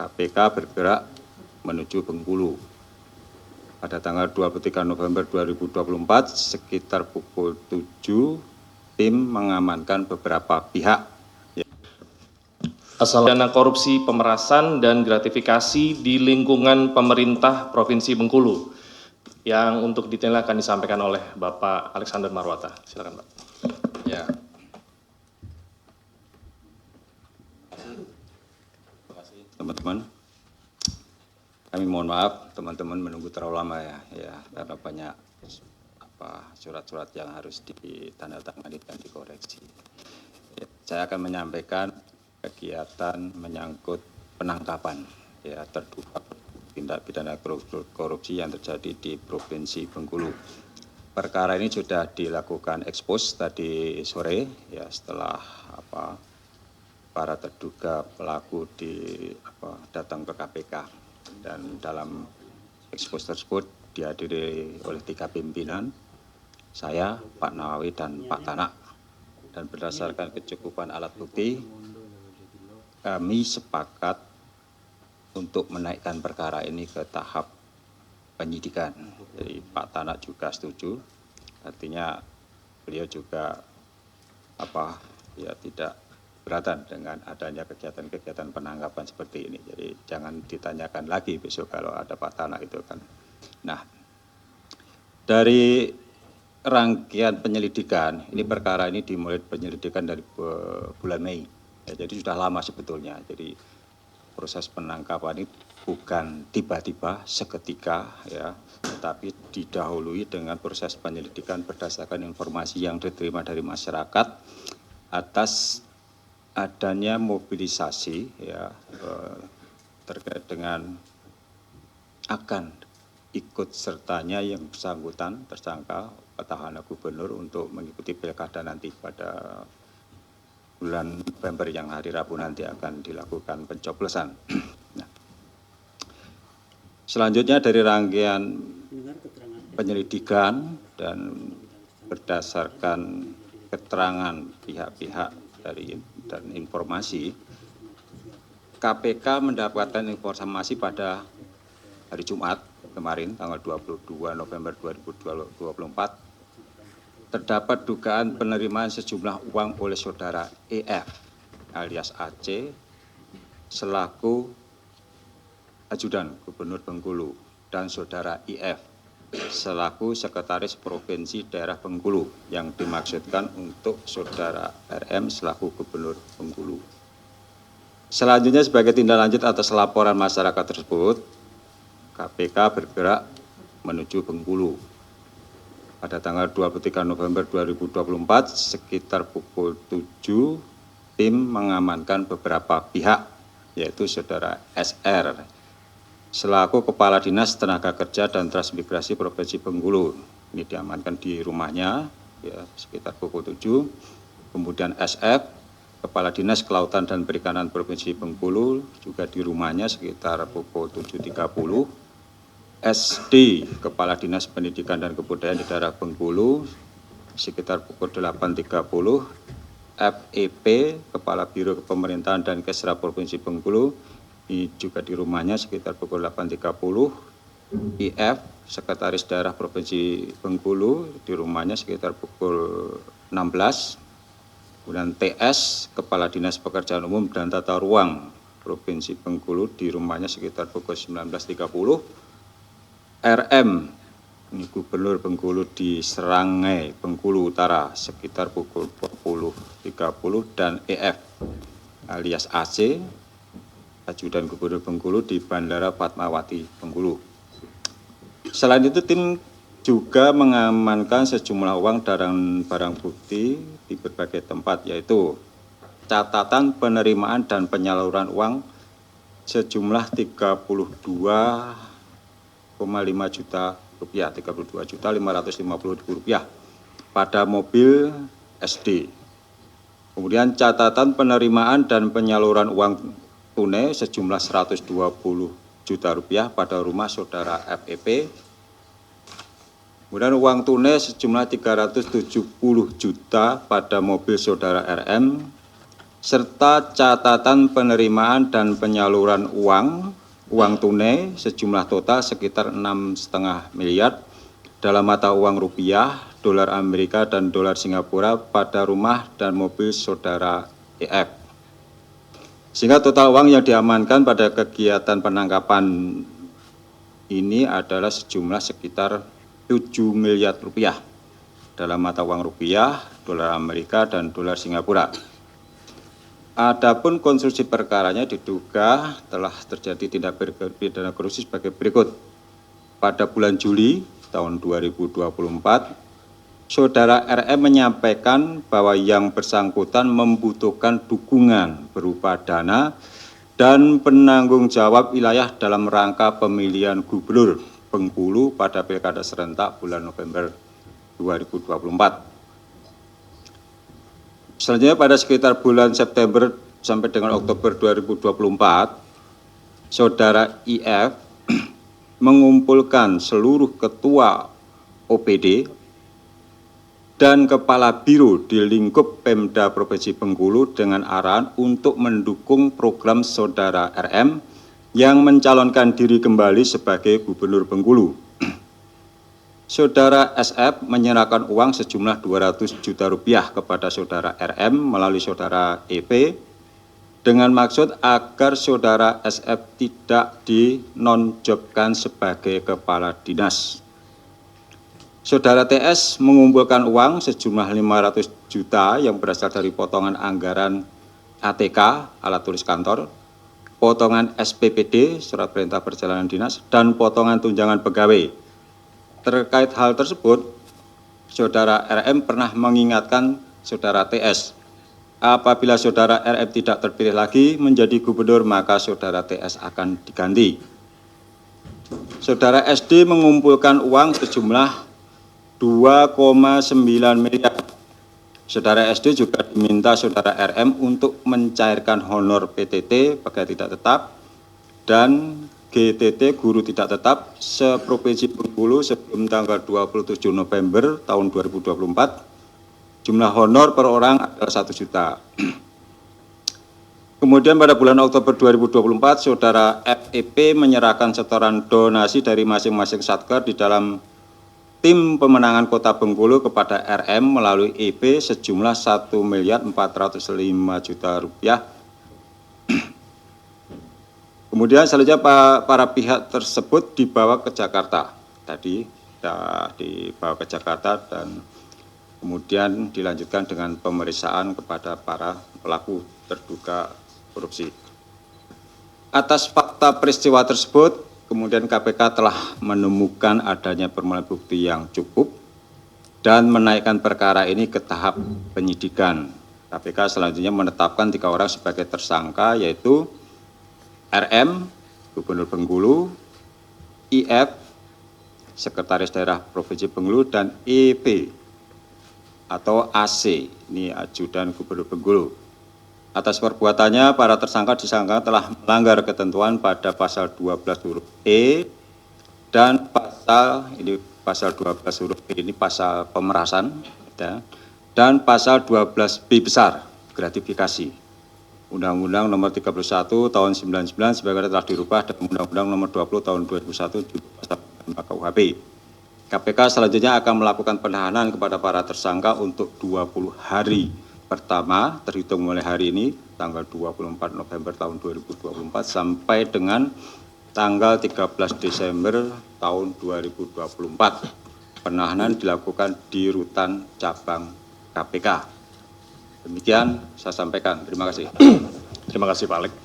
KPK bergerak menuju Bengkulu. Pada tanggal 23 November 2024 sekitar pukul 7, tim mengamankan beberapa pihak. Dana korupsi, pemerasan, dan gratifikasi di lingkungan pemerintah Provinsi Bengkulu yang untuk detailnya akan disampaikan oleh Bapak Alexander Marwata. Silakan, Pak. Ya. Teman-teman, kami mohon maaf teman-teman menunggu terlalu lama ya karena banyak surat-surat yang harus ditandatangani dan dikoreksi. Ya, saya akan menyampaikan kegiatan menyangkut penangkapan ya terduga tindak pidana korupsi yang terjadi di Provinsi Bengkulu. Perkara ini sudah dilakukan ekspos tadi sore ya setelah para terduga pelaku datang ke KPK, dan dalam ekspos tersebut dihadiri oleh 3 pimpinan, saya, Pak Nawawi, dan Pak Tanak. Dan berdasarkan kecukupan alat bukti, kami sepakat untuk menaikkan perkara ini ke tahap penyidikan. Jadi Pak Tanak juga setuju, artinya beliau juga tidak keberatan dengan adanya kegiatan-kegiatan penangkapan seperti ini. Jadi jangan ditanyakan lagi besok kalau ada Pak Tanak itu kan. Nah, dari rangkaian penyelidikan, ini perkara ini dimulai penyelidikan dari bulan Mei. Ya, jadi sudah lama sebetulnya. Jadi proses penangkapan ini bukan tiba-tiba seketika ya, tetapi didahului dengan proses penyelidikan berdasarkan informasi yang diterima dari masyarakat atas adanya mobilisasi ya terkait dengan akan ikut sertanya yang bersangkutan tersangka petahana gubernur untuk mengikuti pilkada nanti pada bulan November yang hari Rabu nanti akan dilakukan pencoblosan. Nah, selanjutnya dari rangkaian penyelidikan dan berdasarkan keterangan pihak-pihak dan informasi, KPK mendapatkan informasi pada hari Jumat kemarin tanggal 22 November 2024 terdapat dugaan penerimaan sejumlah uang oleh saudara EF alias AC selaku ajudan Gubernur Bengkulu dan saudara IF selaku Sekretaris Provinsi Daerah Bengkulu yang dimaksudkan untuk saudara RM selaku Gubernur Bengkulu. Selanjutnya sebagai tindak lanjut atas laporan masyarakat tersebut, KPK bergerak menuju Bengkulu. Pada tanggal 23 November 2024 sekitar pukul 7, tim mengamankan beberapa pihak yaitu saudara SR selaku Kepala Dinas Tenaga Kerja dan Transmigrasi Provinsi Bengkulu. Ini diamankan di rumahnya ya, sekitar pukul 7. Kemudian SF, Kepala Dinas Kelautan dan Perikanan Provinsi Bengkulu, juga di rumahnya sekitar pukul 7.30. SD, Kepala Dinas Pendidikan dan Kebudayaan di daerah Bengkulu, sekitar pukul 8.30. FEP, Kepala Biro Kepemerintahan dan Kesra Provinsi Bengkulu, ini juga di rumahnya sekitar pukul 8.30. IF, Sekretaris Daerah Provinsi Bengkulu, di rumahnya sekitar pukul 16. Kemudian TS, Kepala Dinas Pekerjaan Umum dan Tata Ruang Provinsi Bengkulu, di rumahnya sekitar pukul 19.30. RM, ini Gubernur Bengkulu di Serangai, Bengkulu Utara, sekitar pukul 20.30. Dan EF, alias AC, ajudan Gubernur Bengkulu di Bandara Fatmawati, Bengkulu. Selain itu, tim juga mengamankan sejumlah uang dan barang bukti di berbagai tempat, yaitu catatan penerimaan dan penyaluran uang sejumlah 32,5 juta rupiah, 32.550.000 rupiah pada mobil SD. Kemudian catatan penerimaan dan penyaluran uang tunai sejumlah 120 juta rupiah pada rumah saudara FEP. Kemudian uang tunai sejumlah 370 juta pada mobil saudara RM. serta catatan penerimaan dan penyaluran uang tunai sejumlah total sekitar 6,5 miliar dalam mata uang rupiah, dolar Amerika, dan dolar Singapura pada rumah dan mobil saudara EF. Sehingga total uang yang diamankan pada kegiatan penangkapan ini adalah sejumlah sekitar 7 miliar rupiah dalam mata uang rupiah, dolar Amerika, dan dolar Singapura. Adapun konstruksi perkaranya diduga telah terjadi tindak pidana korupsi sebagai berikut. Pada bulan Juli tahun 2024, Saudara RM menyampaikan bahwa yang bersangkutan membutuhkan dukungan berupa dana dan penanggung jawab wilayah dalam rangka pemilihan gubernur Bengkulu pada Pilkada serentak bulan November 2024. Selanjutnya pada sekitar bulan September sampai dengan Oktober 2024, Saudara IF mengumpulkan seluruh ketua OPD dan kepala biro di lingkup Pemda Provinsi Bengkulu dengan arahan untuk mendukung program Saudara RM yang mencalonkan diri kembali sebagai Gubernur Bengkulu. Saudara SF menyerahkan uang sejumlah 200 juta rupiah kepada Saudara RM melalui Saudara EP dengan maksud agar Saudara SF tidak dinonjobkan sebagai kepala dinas. Saudara TS mengumpulkan uang sejumlah 500 juta yang berasal dari potongan anggaran ATK, alat tulis kantor, potongan SPPD, surat perintah perjalanan dinas, dan potongan tunjangan pegawai. Terkait hal tersebut, Saudara RM pernah mengingatkan Saudara TS, apabila Saudara RM tidak terpilih lagi menjadi gubernur, maka Saudara TS akan diganti. Saudara SD mengumpulkan uang sejumlah 2,9 miliar. Saudara SD juga diminta Saudara RM untuk mencairkan honor PTT pegawai tidak tetap dan GTT guru tidak tetap seprovinsi Bengkulu sebelum tanggal 27 November tahun 2024. Jumlah honor per orang adalah 1 juta. Kemudian pada bulan Oktober 2024, Saudara FEP menyerahkan setoran donasi dari masing-masing satker di dalam tim pemenangan Kota Bengkulu kepada RM melalui EP sejumlah 1.405 juta rupiah. Kemudian selanjutnya para pihak tersebut dibawa ke Jakarta. Tadi sudah dibawa ke Jakarta dan kemudian dilanjutkan dengan pemeriksaan kepada para pelaku terduga korupsi. Atas fakta peristiwa tersebut, kemudian KPK telah menemukan adanya permulaan bukti yang cukup dan menaikkan perkara ini ke tahap penyidikan. KPK selanjutnya menetapkan 3 orang sebagai tersangka, yaitu RM, Gubernur Bengkulu, IF, Sekretaris Daerah Provinsi Bengkulu, dan EP atau AC, ini Ajudan Gubernur Bengkulu. Atas perbuatannya, para tersangka disangka telah melanggar ketentuan pada pasal 12 huruf E dan pasal 12 huruf E ini pasal pemerasan ya, dan pasal 12B besar gratifikasi. Undang-Undang Nomor 31 Tahun 99 sebagaimana telah dirubah dan Undang-Undang Nomor 20 Tahun 2001 pasal KUHP. KPK selanjutnya akan melakukan penahanan kepada para tersangka untuk 20 hari pertama terhitung mulai hari ini tanggal 24 November tahun 2024 sampai dengan tanggal 13 Desember tahun 2024. Penahanan dilakukan di rutan cabang KPK. Demikian saya sampaikan. Terima kasih. Terima kasih Pak Alek.